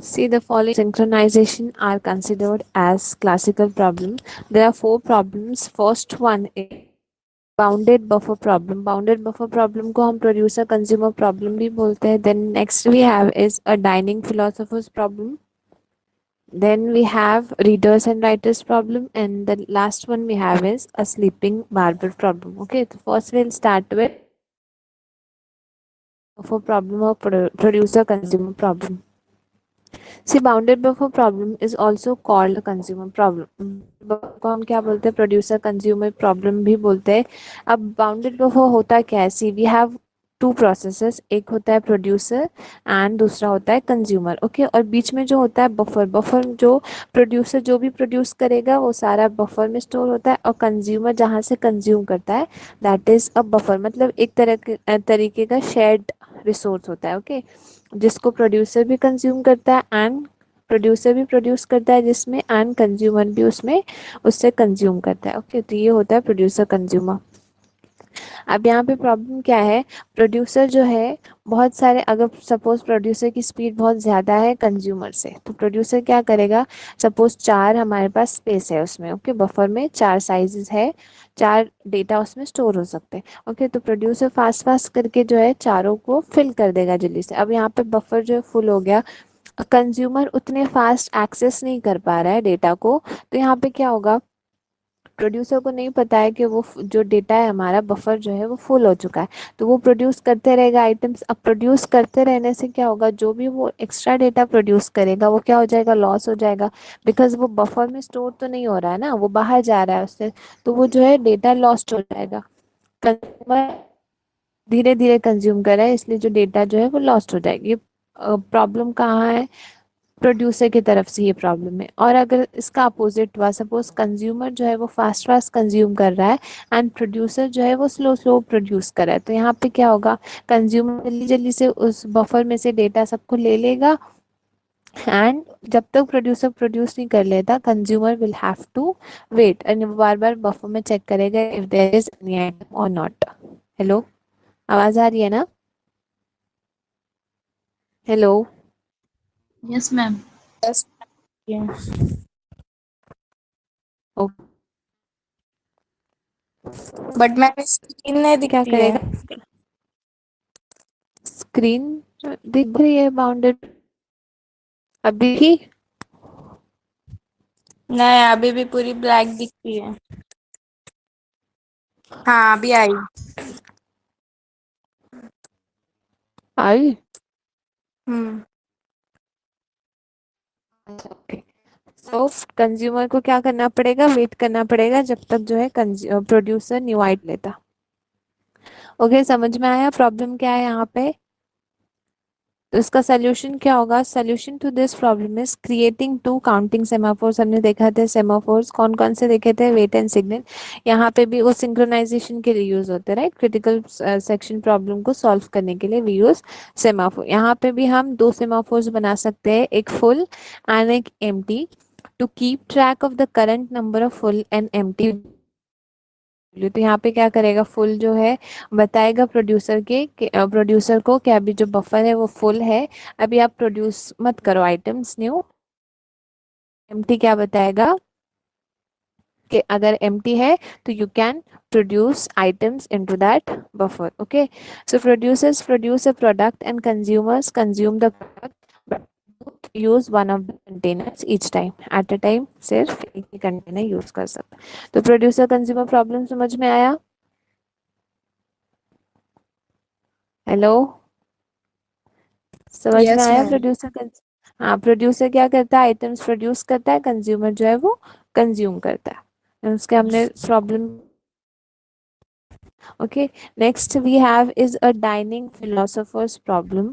See, the following synchronization are considered as classical problem. There are four problems. First one is bounded buffer problem. Bounded buffer problem को हम producer consumer problem भी बोलते हैं. Then next we have is a dining philosophers problem. Then we have readers and writers problem, and the last one we have is a sleeping barber problem. Okay, so first we'll start with buffer problem or producer consumer problem. See, bounded buffer problem is also called a consumer problem. को हम क्या बोलते हैं, producer consumer problem भी बोलते हैं. अब bounded buffer होता क्या है? सी वी हैव टू प्रोसेसेस, एक होता है प्रोड्यूसर एंड दूसरा होता है कंज्यूमर. ओके, और बीच में जो होता है बफर, बफर जो प्रोड्यूसर जो भी प्रोड्यूस करेगा वो सारा बफर में स्टोर होता है, और कंज्यूमर जहाँ से कंज्यूम करता है दैट इज अ बफर. मतलब एक तरीके का शेयर्ड रिसोर्स होता है. ओके, जिसको प्रोड्यूसर भी कंज्यूम करता है एंड प्रोड्यूसर भी प्रोड्यूस करता है जिसमें, एंड कंज्यूमर भी उसमें उससे कंज्यूम करता है. ओके, तो ये होता है प्रोड्यूसर कंज्यूमर. अब यहाँ पे प्रॉब्लम क्या है? प्रोड्यूसर जो है बहुत सारे, अगर सपोज प्रोड्यूसर की स्पीड बहुत ज़्यादा है कंज्यूमर से, तो प्रोड्यूसर क्या करेगा? सपोज चार हमारे पास स्पेस है उसमें. ओके, बफर में चार साइजेस है, चार डेटा उसमें स्टोर हो सकते हैं. ओके, तो प्रोड्यूसर फास्ट फास्ट करके जो है चारों को फिल कर देगा जल्दी से. अब यहाँ पे बफर जो है फुल हो गया, कंज्यूमर उतने फास्ट एक्सेस नहीं कर पा रहा है डेटा को, तो यहाँ पे क्या होगा? प्रोड्यूसर को नहीं पता है कि वो जो डेटा है हमारा बफर जो है वो फुल हो चुका है, तो वो प्रोड्यूस करते रहेगा आइटम्स. अब प्रोड्यूस करते रहने से क्या होगा? जो भी वो एक्स्ट्रा डेटा प्रोड्यूस करेगा वो क्या हो जाएगा? लॉस हो जाएगा, बिकॉज वो बफर में स्टोर तो नहीं हो रहा है ना, वो बाहर जा रहा है उससे, तो वो जो है डेटा लॉस्ट हो जाएगा. कंज्यूमर धीरे धीरे कंज्यूम कर रहा है, इसलिए जो डेटा जो है वो लॉस्ट हो जाएगी. प्रॉब्लम कहाँ है? प्रोड्यूसर की तरफ से ये प्रॉब्लम है. और अगर इसका अपोजिट हुआ, सपोज कंज्यूमर जो है वो फास्ट फास्ट कंज्यूम कर रहा है एंड प्रोड्यूसर जो है वो स्लो स्लो प्रोड्यूस कर रहा है, तो यहाँ पे क्या होगा? कंज्यूमर जल्दी जल्दी से उस बफर में से डेटा सबको ले लेगा, एंड जब तक प्रोड्यूसर प्रोड्यूस नहीं कर लेता consumer will have to wait, and बार बार बफर में चेक करेगा if there is any item और नॉट. हेलो, आवाज आ रही है ना? Hello. Yes ma'am. Yes. Okay, but ma'am screen नहीं क्या दिखती है. करेगा? स्क्रीन दिख रही है बाउंडेड अभी ही? नहीं, अभी भी पूरी ब्लैक दिखती है. हाँ, अभी आई. आई. हम्म. तो कंज्यूमर को क्या करना पड़ेगा? वेट करना पड़ेगा जब तक जो है प्रोड्यूसर न्यू आइट लेता. ओके, समझ में आया प्रॉब्लम क्या है यहाँ पे? तो इसका सोल्यूशन क्या होगा? Solution to this problem is creating two counting semaphores. हमने देखा थे सेमाफोर्स कौन कौन से देखे थे? Wait and signal. यहाँ पे भी वो सिंक्रोनाइजेशन के लिए यूज होते हैं, राइट? क्रिटिकल सेक्शन प्रॉब्लम को सॉल्व करने के लिए वी यूज सेमाफोर. यहाँ पे भी हम दो सेमाफोर्स बना सकते हैं, एक फुल एंड एक empty, to keep track of the current number of full and empty. तो यहाँ पे क्या करेगा? फुल जो है बताएगा प्रोड्यूसर के, प्रोड्यूसर को कि अभी जो बफर है वो फुल है, अभी आप प्रोड्यूस मत करो आइटम्स न्यू. एम्प्टी क्या बताएगा? कि अगर एम्प्टी है तो you can produce items into that buffer. Okay, so producers produce a product and consumers consume the product, but both use one of the containers each time. At a time सिर्फ एक ही container use कर सकते. तो producer consumer problem समझ में आया? Hello, समझ में यस आया? मैम. प्रोड्यूसर, हाँ, प्रोड्यूसर क्या करता है? आइटम्स प्रोड्यूस करता है, कंज्यूमर जो है वो कंज्यूम करता है. उसके हमने problem. Okay, next we have is a dining philosopher's problem.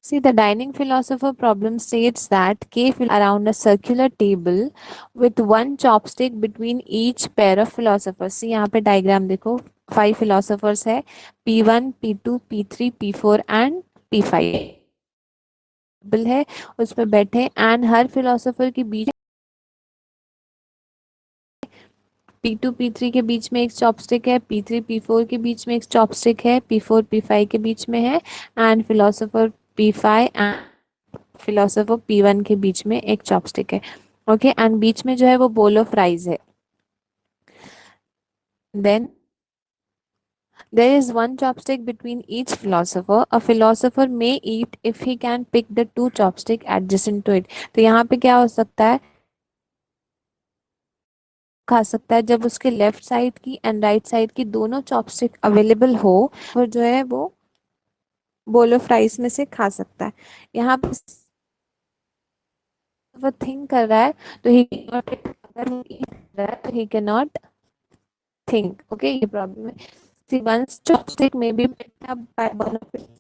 See, the dining philosopher problem states that cave around a circular table with one chopstick between each pair of philosophers. See, यहाँ पे diagram देखो, 5 philosophers है, P1, P2, P3, P4 and P5 है, उसमें बैठे, and her philosopher के बीच P2 P3 के बीच में एक चॉपस्टिक है, P3 P4 के बीच में एक चॉपस्टिक है, P4 P5 के बीच में है, and philosopher P5 and philosopher P1 के बीच में एक चॉपस्टिक है, ओके, एंड बीच में जो है वो बोल ऑफ राइस है. Then there is one chopstick between each philosopher. A philosopher may eat if he can pick the two chopstick adjacent to it. तो यहाँ पे क्या हो सकता है, खा सकता है जब उसके लेफ्ट साइड की एंड राइट साइड की दोनों चॉपस्टिक अवेलेबल हो, और जो है वो बोल ऑफ राइस में से खा सकता है. यहाँ पे वो थिंक कर रहा है तो ही अगर वो eat कर रहा है तो he can not think. Okay, ये प्रॉब्लम है. सी वंस चॉपस्टिक में B picked up by one of its.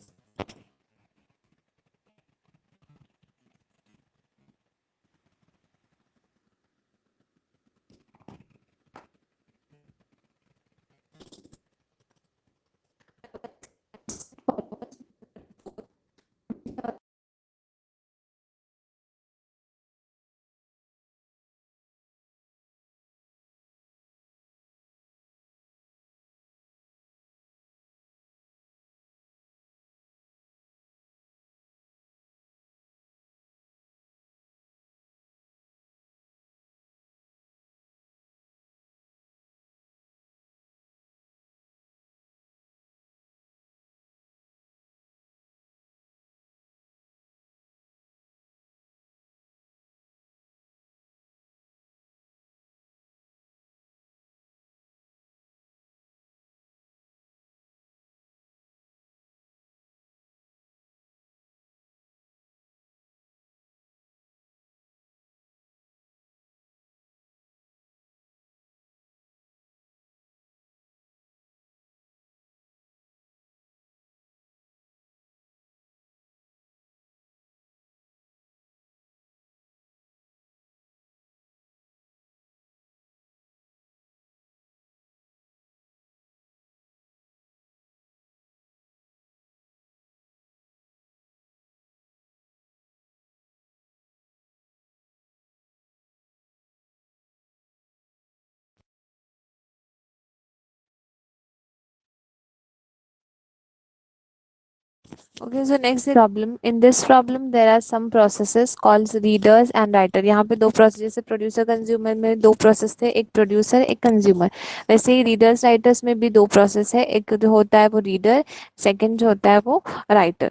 Okay, so next is problem. In this problem, there are some processes called readers and writer. यहाँ पे दो process, जैसे producer consumer में दो process थे, एक प्रोड्यूसर एक कंज्यूमर, वैसे ही रीडर्स राइटर्स में भी दो प्रोसेस है, एक जो होता है वो रीडर, सेकंड जो होता है वो राइटर.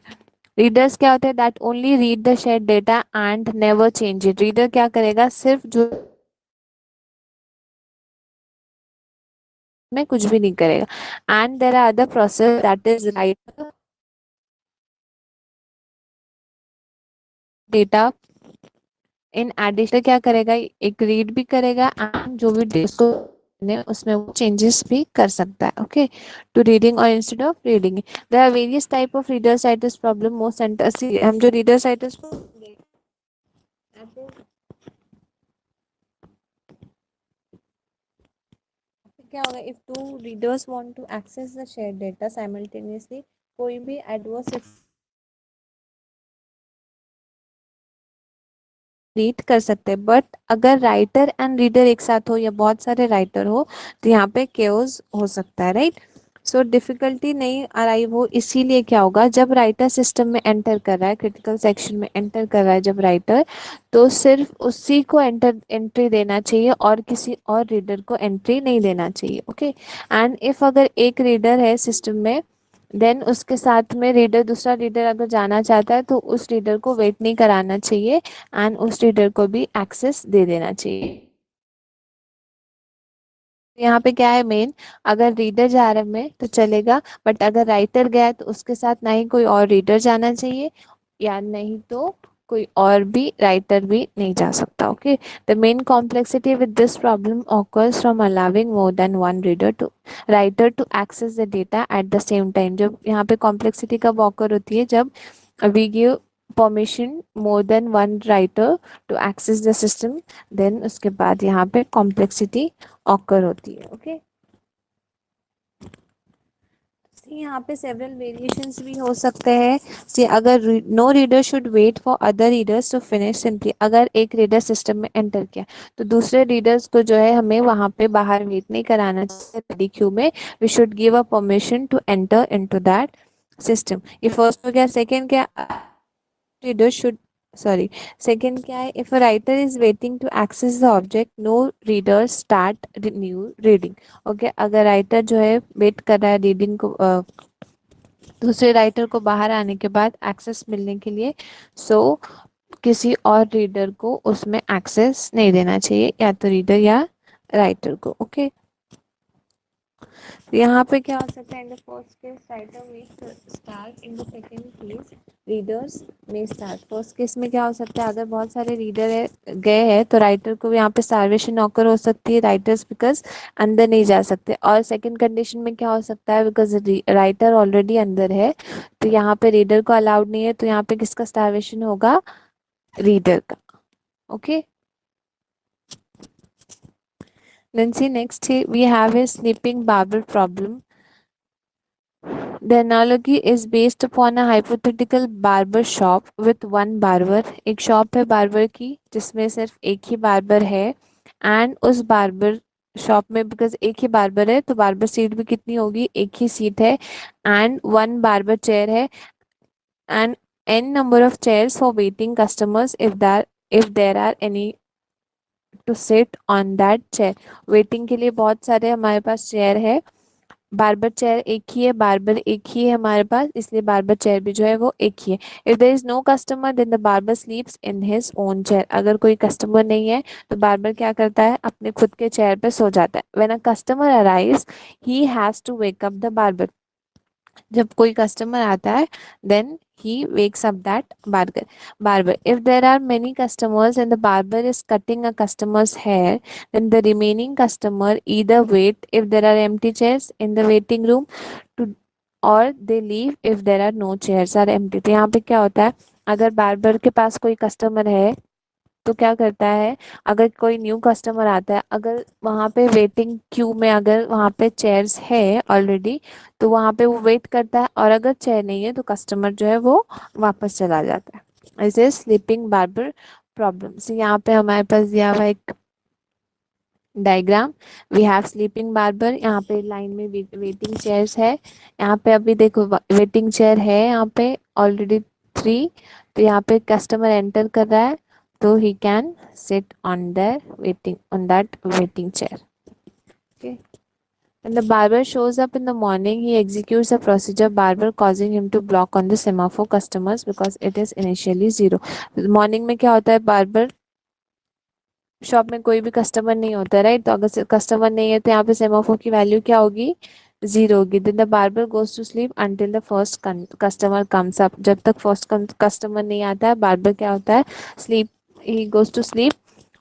रीडर्स क्या होते हैं, that only read the share data and never change it. Reader क्या करेगा, सिर्फ जो में कुछ भी नहीं करेगा. And there are other process that is writer data in addition क्या करेगा, एक रीड भी करेगा एंड जो भी उसको उसमें वो चेंजेस भी कर सकता है. ओके, टू रीडिंग और instead of reading. There are various type of readers writers problem. Most centres हम जो रीडर्स राइटर्स क्या होगा, if two readers want to access the share data simultaneously, कोई भी एडवर्स रीड कर सकते हैं. बट अगर राइटर एंड रीडर एक साथ हो या बहुत सारे राइटर हो तो यहाँ पे केओस हो सकता है, राइट. सो डिफिकल्टी नहीं अराइव हो, इसीलिए क्या होगा, जब राइटर सिस्टम में एंटर कर रहा है, क्रिटिकल सेक्शन में एंटर कर रहा है जब राइटर, तो सिर्फ उसी को एंट्री देना चाहिए और किसी और रीडर को एंट्री नहीं देना चाहिए. ओके, एंड इफ अगर एक रीडर है सिस्टम में, देन उसके साथ में रीडर, दूसरा रीडर अगर जाना चाहता है तो उस रीडर को वेट नहीं कराना चाहिए एंड उस रीडर को भी एक्सेस दे देना चाहिए. यहाँ पे क्या है मेन, अगर रीडर जा रहा है तो चलेगा, बट अगर राइटर गया तो उसके साथ ना ही कोई और रीडर जाना चाहिए, या नहीं तो कोई और भी राइटर भी नहीं जा सकता. Okay, the main complexity with this problem occurs from allowing more than one reader to writer to access the data at the same time. जब यहाँ पे कॉम्प्लेक्सिटी कब ऑकर होती है, जब we give permission more than one writer to access the system, then उसके बाद यहाँ पे कॉम्प्लेक्सिटी ऑकर होती है. ओके, यहाँ पे सेवरल वेरिएशंस भी हो सकते हैं. सी अगर no reader should wait for other readers to finish. Simply अगर एक रीडर सिस्टम में एंटर किया तो दूसरे रीडर्स को जो है हमें वहां पे बाहर वेट नहीं कराना चाहिए रेडी क्यू में. We should give a permission to enter into that system. ये फर्स्ट हो गया. सेकंड क्या, रीडर शुड सॉरी, सेकंड क्या है, if a writer is waiting to access the object no reader start new reading. Okay, अगर writer जो है wait कर रहा है रीडिंग को, दूसरे राइटर को बाहर आने के बाद एक्सेस मिलने के लिए, सो किसी और रीडर को उसमें एक्सेस नहीं देना चाहिए, या तो रीडर या राइटर को। ओके, तो यहाँ पे क्या हो सकता है, in the first case writer में start, in the second case readers में स्टार्ट। फर्स्ट केस में क्या हो सकता है, अगर बहुत सारे रीडर है गए हैं तो राइटर को भी यहाँ पे स्टारवेशन ऑकर हो सकती है, राइटर्स बिकॉज अंदर नहीं जा सकते। और सेकंड कंडीशन में क्या हो सकता है, बिकॉज राइटर ऑलरेडी अंदर है तो यहाँ पे रीडर को अलाउड नहीं है, तो यहाँ पे किसका स्टारवेशन होगा, रीडर का। Okay, then see next we have a sleeping barber problem. The analogy is based upon a hypothetical barber shop with one barber. एक शॉप है बार्बर की जिसमें सिर्फ एक ही बार्बर है, एंड उस बार्बर शॉप में बिकॉज एक ही बार्बर है तो बार्बर सीट भी कितनी होगी, एक ही सीट है, एंड वन बार्बर चेयर है, and n number of chairs for waiting customers if there are any to sit on that chair. Waiting के लिए बहुत सारे हमारे पास चेयर है, बार्बर चेयर एक ही है, बार्बर एक ही है हमारे पास, इसलिए बार्बर चेयर भी जो है वो एक ही है। If there is no customer then the barber sleeps in his own chair. अगर कोई कस्टमर नहीं है तो बार्बर क्या करता है, अपने खुद के चेयर पे सो जाता है। When a customer arrives he has to wake up the barber. जब कोई कस्टमर आता है then he wakes up that barber. If there are many customers and the barber is cutting a customer's hair, then the remaining customer either wait if there are empty chairs in the waiting room to, or they leave if there are no chairs are empty। तो यहाँ पे क्या होता है, अगर barber के पास कोई customer है तो क्या करता है, अगर कोई न्यू कस्टमर आता है, अगर वहाँ पे वेटिंग क्यू में अगर वहाँ पे चेयर्स है ऑलरेडी तो वहाँ पे वो वेट करता है, और अगर चेयर नहीं है तो कस्टमर जो है वो वापस चला जाता है। ऐसे स्लीपिंग बार्बर प्रॉब्लम। से यहाँ पे हमारे पास दिया हुआ एक diagram, we have sleeping barber, यहाँ पे लाइन में वेटिंग चेयर्स है, यहाँ पे अभी देखो वेटिंग चेयर है यहाँ पे ऑलरेडी 3, तो यहाँ पे कस्टमर एंटर कर रहा है तो he can sit on the waiting on that waiting chair. Okay, when the barber shows up in the morning he executes a procedure barber causing him to block on the semaphore customers because it is initially 0। Morning में क्या होता है, barber shop में कोई भी customer नहीं होता है, राइट, तो अगर कस्टमर नहीं है तो यहाँ पे सेमाफोर की वैल्यू क्या होगी, 0 होगी। Then the barber goes to sleep until the first customer comes up. जब तक फर्स्ट कस्टमर नहीं आता है बार्बर क्या होता है, sleep, he goes to sleep.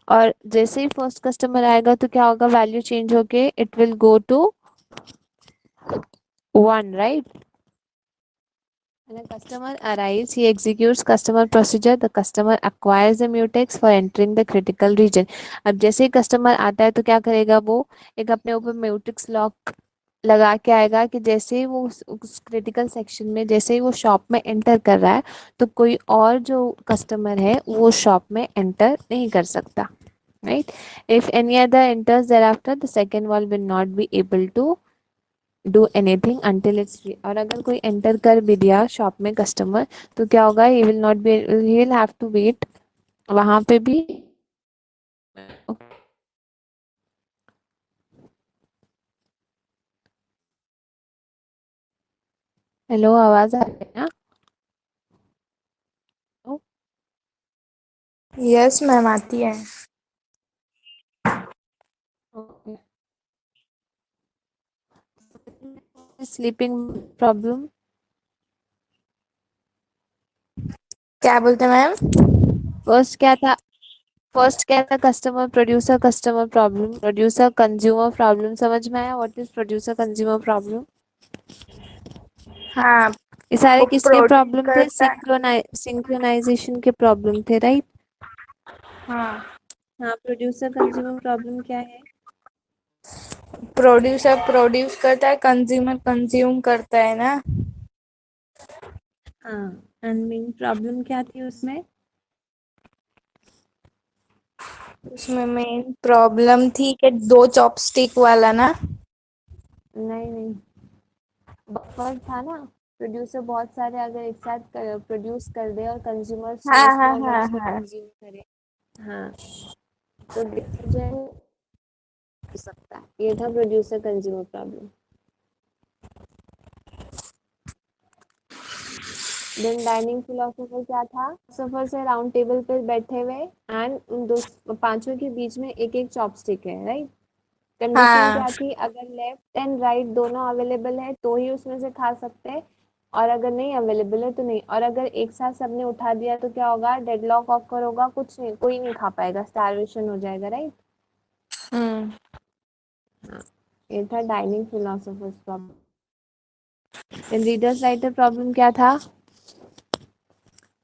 और जैसे ही फर्स्ट कस्टमर आएगा तो क्या होगा, वैल्यू चेंज होके it will go to 1, right. When a customer arrives, he executes customer procedure. The customer acquires the mutex for entering the critical region. अब जैसे ही कस्टमर आता है तो क्या करेगा, वो एक अपने ऊपर म्यूटेक्स लॉक लगा के आएगा कि जैसे ही वो उस क्रिटिकल सेक्शन में, जैसे ही वो शॉप में एंटर कर रहा है तो कोई और जो कस्टमर है वो शॉप में एंटर नहीं कर सकता, right. If any other enters thereafter the second wall will not be able to do anything until it's free. और अगर कोई एंटर कर भी दिया शॉप में कस्टमर तो क्या होगा, he will not be, he will have to wait वहां पे भी। हेलो, आवाज आ रही है ना? यस मैम, आती है। स्लीपिंग प्रॉब्लम, क्या बोलते मैम? फर्स्ट क्या था, फर्स्ट क्या था, customer producer customer problem, producer consumer problem. समझ में आया what is producer consumer problem? हाँ, ये सारे वो किसके प्रोड्यूस प्रॉब्लम थे, करता है। सिंक्रोनाइजेशन के प्रॉब्लम थे, राइट। हाँ, हाँ, प्रोड्यूसर कंज्यूमर प्रॉब्लम क्या है? प्रोड्यूसर प्रोड्यूस करता है, कंज्यूमर कंज्यूम करता है ना। हाँ, एंड मेन प्रॉब्लम क्या थी उसमें? उसमें मेन प्रॉब्लम थी कि 2 चॉपस्टिक वाला ना। नहीं नहीं, बफर था ना, प्रोड्यूसर बहुत सारे अगर एक साथ प्रोड्यूस कर दे और कंज्यूमर हाँ सोर्स में हाँ अगर हाँ उसको हाँ। कंज्यूम करे, हाँ, तो डिटर्जेंट हो सकता है। ये था producer consumer problem. Then dining philosopher क्या था? फिलोसोफर से राउंड टेबल पे बैठे हुए एंड उन दो पांचों के बीच में एक एक चॉपस्टिक है, राइट? कंडीशन हाँ। क्या थी? अगर लेफ्ट एंड राइट दोनों अवेलेबल है तो ही उसमें से खा सकते हैं, और अगर नहीं अवेलेबल है तो नहीं। और अगर एक साथ सबने उठा दिया तो क्या होगा? डेडलॉक ऑकर होगा, कुछ नहीं, कोई नहीं खा पाएगा, स्टारवेशन हो जाएगा, राइट? हम्म। हाँ, ये था dining philosophers problem. Readers writer problem क्या था?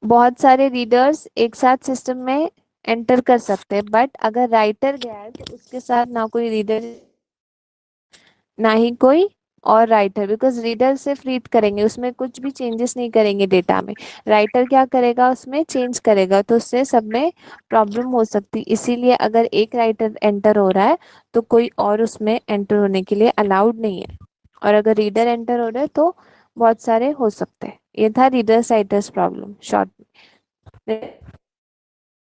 बहुत सारे रीडर्स एक साथ सिस्टम में एंटर कर सकते हैं, बट अगर राइटर गया है तो उसके साथ ना कोई रीडर ना ही कोई और राइटर, बिकॉज रीडर सिर्फ रीड करेंगे, उसमें कुछ भी चेंजेस नहीं करेंगे डेटा में। राइटर क्या करेगा? उसमें चेंज करेगा, तो उससे सब में प्रॉब्लम हो सकती। इसीलिए अगर एक राइटर एंटर हो रहा है तो कोई और उसमें एंटर होने के लिए अलाउड नहीं है, और अगर रीडर एंटर हो रहा है तो बहुत सारे हो सकते हैं। ये था रीडर्स राइटर्स प्रॉब्लम शॉर्ट में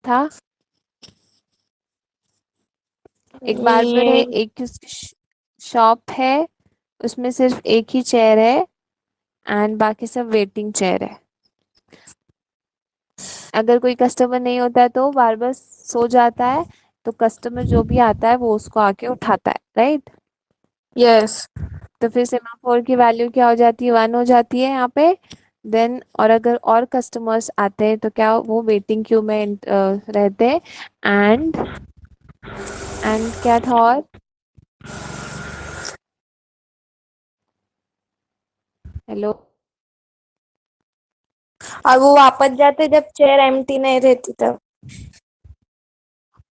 था। एक बार्बर है, ये एक शॉप है, उसमें सिर्फ एक ही चेयर है एंड बाकी सब वेटिंग चेयर है। अगर कोई कस्टमर नहीं होता है तो बार्बर सो जाता है, तो कस्टमर जो भी आता है वो उसको आके उठाता है, राइट? यस। तो फिर सेमाफोर की वैल्यू क्या हो जाती है? 1 हो जाती है यहाँ पे। देन और अगर और कस्टमर्स आते हैं तो क्या वो वेटिंग क्यू में रहते हैं। एंड क्या था और? हेलो? और वो वापस जाते जब चेयर एम्प्टी नहीं रहती तब।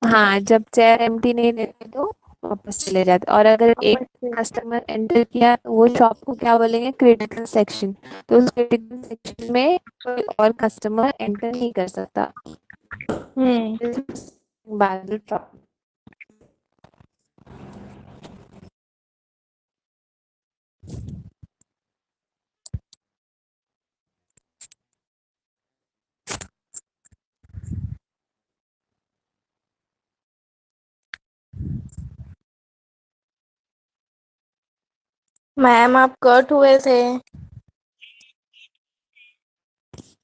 हाँ, जब चेयर एम्प्टी नहीं रहती तो वापस चले जाते। और अगर एक वापस से। कस्टमर एंटर किया तो वो शॉप को क्या बोलेंगे? Critical section. तो उस क्रिटिकल सेक्शन में कोई और कस्टमर एंटर नहीं कर सकता। हम्म। बादल प्रॉब्लम। मैम आप कट हुए थे।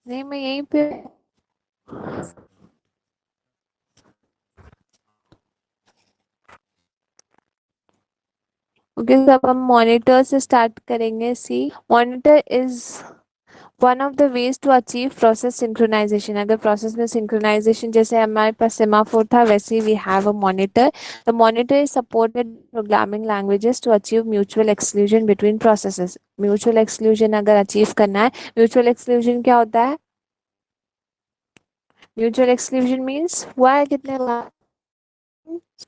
नहीं, मैं यहीं पे। ओके, अब हम मॉनिटर से स्टार्ट करेंगे। See, monitor is one of the ways to achieve process synchronization. अगर प्रोसेस में सिंक्रोनाइजेशन जैसे हमारे पास सेमाफोर था, वैसे we have a monitor. The monitor is supported programming languages to achieve mutual exclusion between processes. Mutual exclusion अगर achieve करना है, म्यूचुअल एक्सक्लूजन क्या होता है? म्यूचुअल एक्सक्लूजन मीन्स हुआ है कितने बार?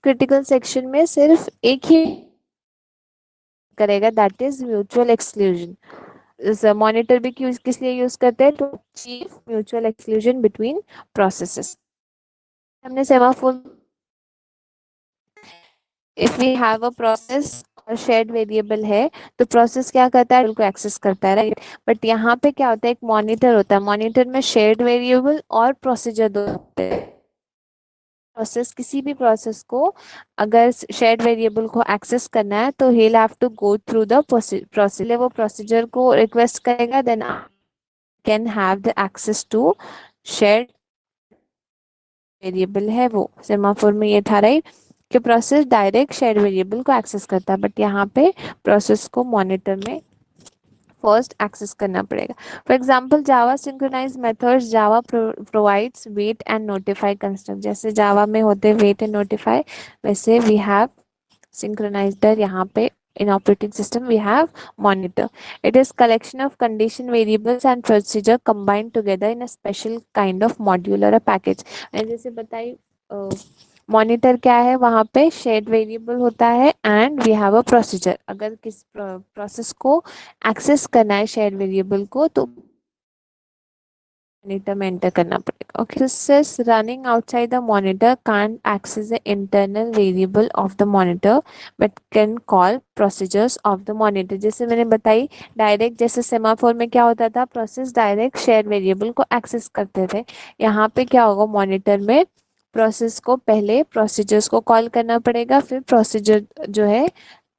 क्रिटिकल सेक्शन में सिर्फ एक ही करेगा, that is mutual exclusion. Monitor भी किस लिए यूज करते हैं? To achieve mutual exclusion between processes. हमने semaphore, if we have a process और शेयर्ड वेरिएबल है तो प्रोसेस क्या करता है? को एक्सेस करता है, राइट? बट यहाँ पे क्या होता है? एक मॉनिटर होता है, मॉनिटर में शेयर्ड वेरिएबल और प्रोसीजर दो होते हैं। प्रोसेस, किसी भी प्रोसेस को अगर शेयर्ड वेरिएबल को एक्सेस करना है तो he have to go through the procedure. वो प्रोसीजर को रिक्वेस्ट करेगा, then can have the access to shared variable है वो। सेमाफोर में ये था, राइट, कि प्रोसेस डायरेक्ट शेयर्ड वेरिएबल को एक्सेस करता है, बट यहाँ पे प्रोसेस को मॉनिटर में फर्स्ट एक्सेस करना पड़ेगा। For example Java synchronize methods, Java provides wait and notify construct. जैसे जावा में होते वेट एंड नोटिफाई, वैसे वी हैव synchronizer यहाँ पे। in operating system we have monitor. It is collection of condition variables and procedure combined together in a special kind of module or a package. मैंने जैसे बताई, monitor क्या है? वहाँ पे शेयर्ड वेरिएबल होता है and we have a procedure. अगर किस प्रोसेस को एक्सेस करना है शेयर्ड वेरिएबल को, तो मॉनिटर में एंटर करना पड़ेगा. Okay, process running outside the monitor can't access the internal variable of the monitor but can call procedures of the monitor. जैसे मैंने बताई डायरेक्ट, जैसे सेमाफोर में क्या होता था, प्रोसेस डायरेक्ट शेयर वेरिएबल को एक्सेस करते थे. यहाँ पे क्या होगा, मॉनिटर में प्रोसेस को पहले प्रोसीजर्स को कॉल करना पड़ेगा, फिर प्रोसीजर जो है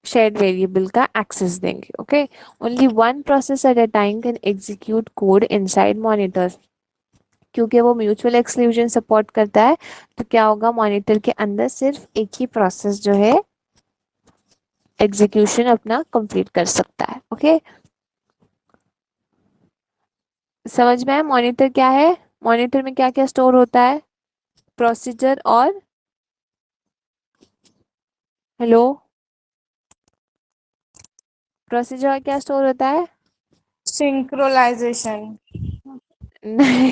shared वेरिएबल का एक्सेस देंगे. Okay, only one process at a time can execute code inside monitor. क्योंकि वो म्यूचुअल एक्सक्लूजन सपोर्ट करता है, तो क्या होगा, मॉनिटर के अंदर सिर्फ एक ही प्रोसेस जो है एग्जीक्यूशन अपना कंप्लीट कर सकता है. ओके, समझ में आया मॉनिटर क्या है, मॉनिटर में क्या क्या स्टोर होता है, प्रोसीजर और हेलो, प्रोसीजर क्या स्टोर होता है? सिंक्रोनाइजेशन. नहीं,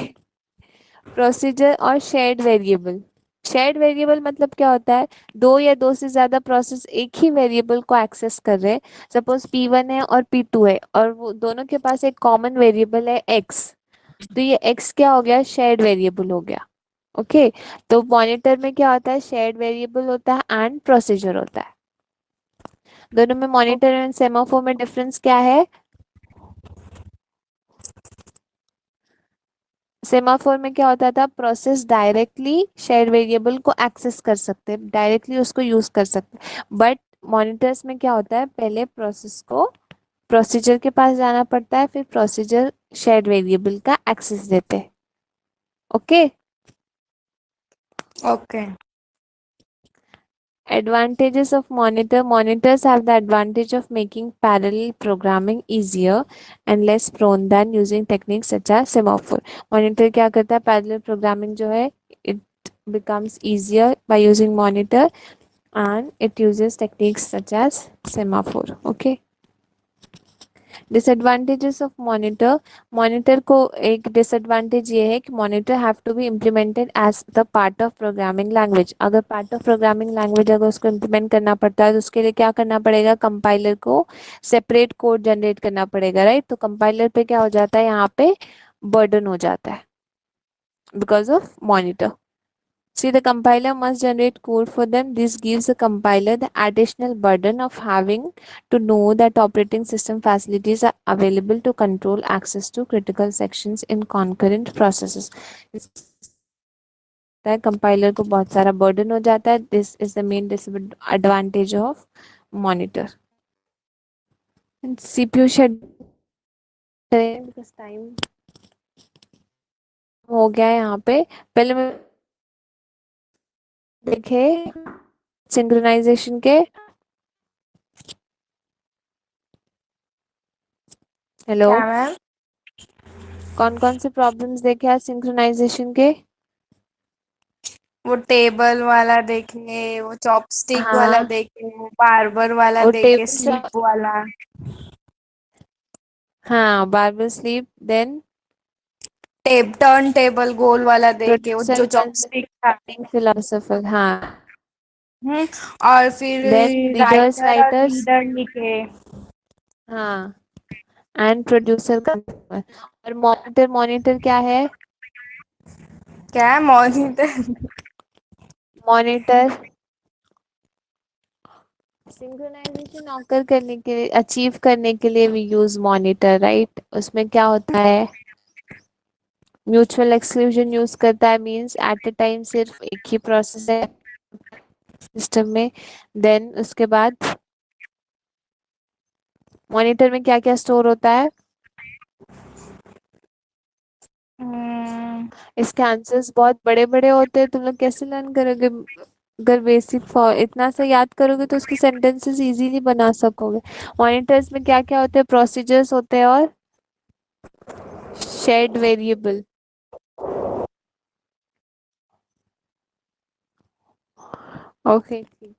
प्रोसीजर और शेयर्ड वेरिएबल. शेयर्ड वेरिएबल मतलब क्या होता है, दो या दो से ज्यादा प्रोसेस एक ही वेरिएबल को एक्सेस कर रहे हैं. सपोज P1 है और P2 है और वो दोनों के पास एक कॉमन वेरिएबल है x, तो ये x क्या हो गया, शेयर्ड वेरिएबल हो गया. ओके, तो मॉनिटर में क्या होता है, शेयर्ड वेरिएबल होता है एंड प्रोसीजर होता है. दोनों में मॉनिटर एंड सेमाफोर में डिफरेंस क्या है? सेमाफोर में क्या होता था, प्रोसेस डायरेक्टली शेयर वेरिएबल को एक्सेस कर सकते हैं, डायरेक्टली उसको यूज कर सकते हैं. बट मॉनिटर्स में क्या होता है, पहले प्रोसेस को प्रोसीजर के पास जाना पड़ता है, फिर प्रोसीजर शेयर वेरिएबल का एक्सेस देते हैं. Okay, okay. advantages of monitor. Monitors have the advantage of making parallel programming easier and less prone than using techniques such as semaphore. Monitor क्या करता है, parallel programming जो है it becomes easier by using monitor and it uses techniques such as semaphore. Okay. Disadvantages of monitor. Monitor को एक disadvantage ये है कि monitor have to be implemented as the part of programming language. अगर part of programming language अगर उसको implement करना पड़ता है तो उसके लिए क्या करना पड़ेगा, कंपाइलर को सेपरेट कोड जनरेट करना पड़ेगा, राइट. तो कंपाइलर पे क्या हो जाता है, यहाँ पे बर्डन हो जाता है because of monitor. See, the compiler must generate code for them. This gives the compiler the additional burden of having to know that operating system facilities are available to control access to critical sections in concurrent processes. Compiler को बहुत सारा burden हो जाता है. This is the main disadvantage of monitor. CPU schedule because time हो गया है यहाँ पे. पहले मैं देखे सिंक्रोनाइजेशन के, हेलो, क्या मैम? कौन कौन से प्रॉब्लम्स देखे आज सिंक्रोनाइजेशन के? वो टेबल वाला देखे, वो चॉपस्टिक वाला हाँ, देखे, वो बार्बर वाला और देखे, टेबल, स्लिप वाला. हाँ, barber sleep, then turn table गोल वाला देखे, वो प्रोड्यूसर जो चॉपस्टिक था. फिलोसोफर, हाँ, हम्म. और फिर देन रीडर्स राइटर और राइटर्स, रीडर लिखे. हाँ, एंड प्रोड्यूसर कंज्यूमर. और मॉनिटर, मॉनिटर क्या है, क्या है मॉनिटर? मॉनिटर सिंक्रोनाइजेशन ऑकर करने के लिए, अचीव करने के लिए वी यूज मॉनिटर, राइट. उसमें क्या होता है, म्यूचुअल एक्सक्लूजन यूज करता है, मींस एट अ टाइम सिर्फ एक ही प्रोसेस है सिस्टम में. देन उसके बाद मॉनिटर में क्या क्या स्टोर होता है, इसके आंसर्स बहुत बड़े बड़े होते हैं, तुम लोग कैसे लर्न करोगे? अगर बेसिक इतना सा याद करोगे तो उसके सेंटेंसेस इजीली बना सकोगे. मॉनिटर्स में क्या क्या होते हैं, प्रोसीजर्स होते हैं और शेयर्ड वेरिएबल. ओके, ठीक